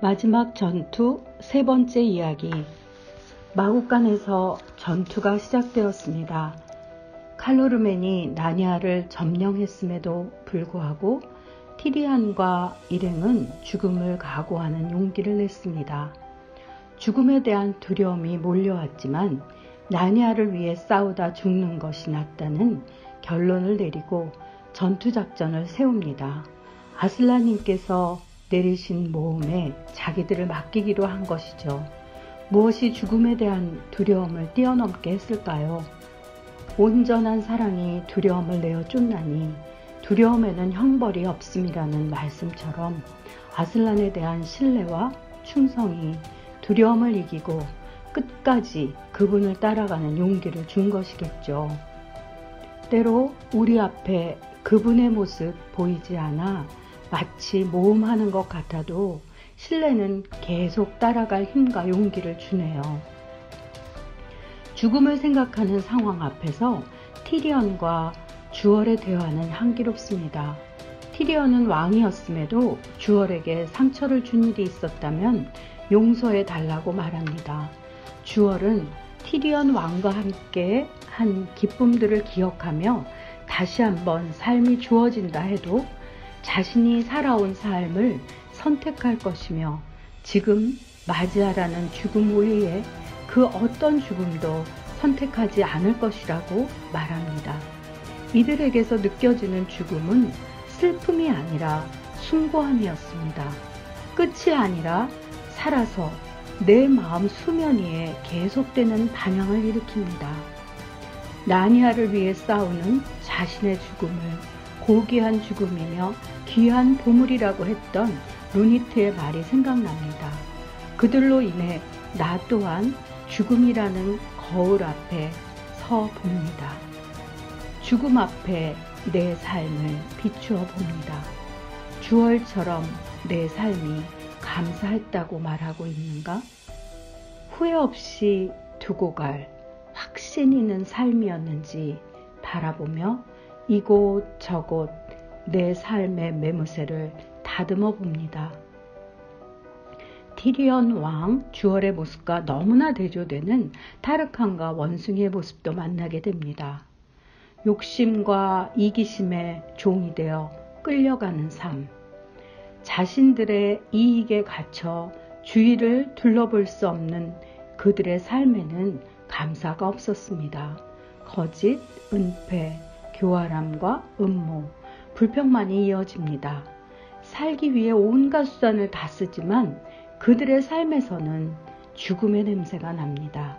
마지막 전투 세 번째 이야기. 마국간에서 전투가 시작되었습니다. 칼로르멘이 나니아를 점령했음에도 불구하고 티리안과 일행은 죽음을 각오하는 용기를 냈습니다. 죽음에 대한 두려움이 몰려왔지만 나니아를 위해 싸우다 죽는 것이 낫다는 결론을 내리고 전투작전을 세웁니다. 아슬란님께서 내리신 모험에 자기들을 맡기기로 한 것이죠. 무엇이 죽음에 대한 두려움을 뛰어넘게 했을까요? 온전한 사랑이 두려움을 내어 쫓나니 두려움에는 형벌이 없음이라는 말씀처럼 아슬란에 대한 신뢰와 충성이 두려움을 이기고 끝까지 그분을 따라가는 용기를 준 것이겠죠. 때로 우리 앞에 그분의 모습 보이지 않아 마치 모험하는 것 같아도 신뢰는 계속 따라갈 힘과 용기를 주네요. 죽음을 생각하는 상황 앞에서 티리언과 주얼의 대화는 향기롭습니다. 티리언은 왕이었음에도 주얼에게 상처를 준 일이 있었다면 용서해 달라고 말합니다. 주얼은 티리언 왕과 함께 한 기쁨들을 기억하며 다시 한번 삶이 주어진다 해도 자신이 살아온 삶을 선택할 것이며 지금 맞이하라는 죽음 외에 그 어떤 죽음도 선택하지 않을 것이라고 말합니다. 이들에게서 느껴지는 죽음은 슬픔이 아니라 숭고함이었습니다. 끝이 아니라 살아서 내 마음 수면 위에 계속되는 반향을 일으킵니다. 나니아를 위해 싸우는 자신의 죽음을 고귀한 죽음이며 귀한 보물이라고 했던 루니트의 말이 생각납니다. 그들로 인해 나 또한 죽음이라는 거울 앞에 서 봅니다. 죽음 앞에 내 삶을 비추어 봅니다. 주얼처럼 내 삶이 감사했다고 말하고 있는가? 후회 없이 두고 갈 확신 있는 삶이었는지 바라보며 이곳저곳 내 삶의 매무새를 다듬어 봅니다. 티리언 왕 주얼의 모습과 너무나 대조되는 타르칸과 원숭이의 모습도 만나게 됩니다. 욕심과 이기심의 종이 되어 끌려가는 삶, 자신들의 이익에 갇혀 주위를 둘러볼 수 없는 그들의 삶에는 감사가 없었습니다. 거짓, 은폐, 교활함과 음모, 불평만이 이어집니다. 살기 위해 온갖 수단을 다 쓰지만 그들의 삶에서는 죽음의 냄새가 납니다.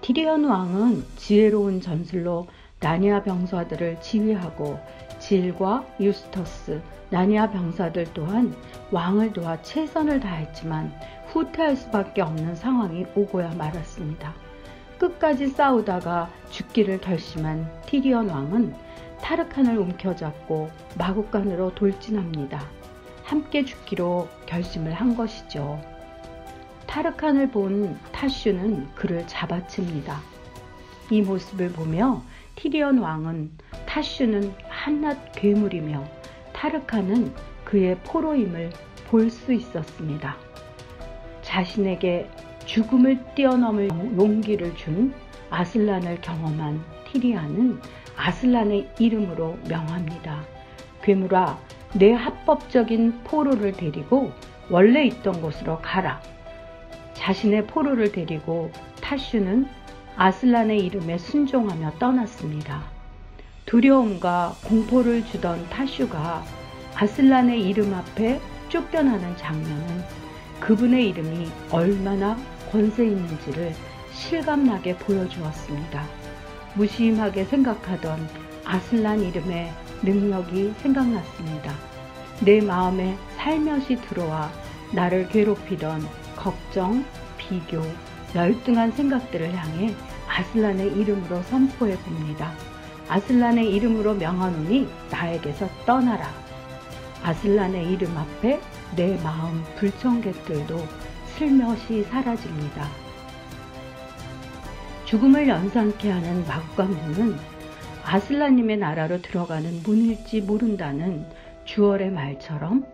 티리언 왕은 지혜로운 전술로 나니아 병사들을 지휘하고 질과 유스터스, 나니아 병사들 또한 왕을 도와 최선을 다했지만 후퇴할 수밖에 없는 상황이 오고야 말았습니다. 끝까지 싸우다가 죽기를 결심한 티리언 왕은 타르칸을 움켜잡고 마국간으로 돌진합니다. 함께 죽기로 결심을 한 것이죠. 타르칸을 본 타슈는 그를 잡아챕니다. 이 모습을 보며 티리언 왕은 타슈는 한낱 괴물이며 타르칸은 그의 포로임을 볼 수 있었습니다. 자신에게 죽음을 뛰어넘을 용기를 준 아슬란을 경험한 티리안은 아슬란의 이름으로 명합니다. 괴물아, 내 합법적인 포로를 데리고 원래 있던 곳으로 가라. 자신의 포로를 데리고 타슈는 아슬란의 이름에 순종하며 떠났습니다. 두려움과 공포를 주던 타슈가 아슬란의 이름 앞에 쫓겨나는 장면은 그분의 이름이 얼마나 권세 있는지를 실감나게 보여주었습니다. 무심하게 생각하던 아슬란 이름의 능력이 생각났습니다. 내 마음에 살며시 들어와 나를 괴롭히던 걱정, 비교, 열등한 생각들을 향해 아슬란의 이름으로 선포해 봅니다. 아슬란의 이름으로 명하노니 나에게서 떠나라. 아슬란의 이름 앞에 내 마음 불청객들도 슬며시 사라집니다. 죽음을 연상케 하는 마국간문은 아슬란님의 나라로 들어가는 문일지 모른다는 주얼의 말처럼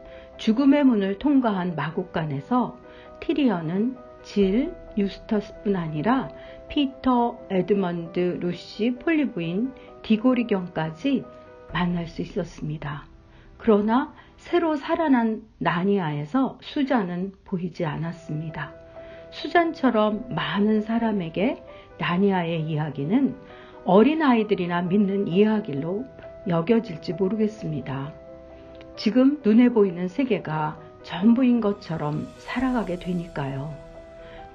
죽음의 문을 통과한 마국간에서 티리언은 질, 유스터스뿐 아니라 피터, 에드먼드, 루시, 폴리브인, 디고리경까지 만날 수 있었습니다. 그러나 새로 살아난 나니아에서 수잔은 보이지 않았습니다. 수잔처럼 많은 사람에게 나니아의 이야기는 어린아이들이나 믿는 이야기로 여겨질지 모르겠습니다. 지금 눈에 보이는 세계가 전부인 것처럼 살아가게 되니까요.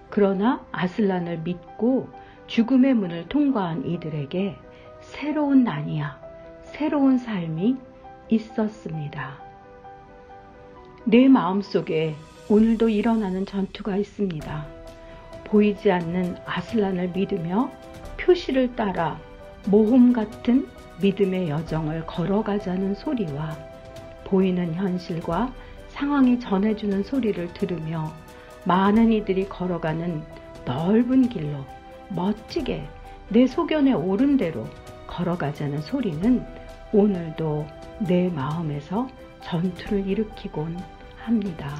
그러나 아슬란을 믿고 죽음의 문을 통과한 이들에게 새로운 나니아, 새로운 삶이 있었습니다. 내 마음속에 오늘도 일어나는 전투가 있습니다. 보이지 않는 아슬란을 믿으며 표시를 따라 모험 같은 믿음의 여정을 걸어가자는 소리와 보이는 현실과 상황이 전해주는 소리를 들으며 많은 이들이 걸어가는 넓은 길로 멋지게 내 소견에 오른 대로 걸어가자는 소리는 오늘도 내 마음에서 전투를 일으키곤 합니다.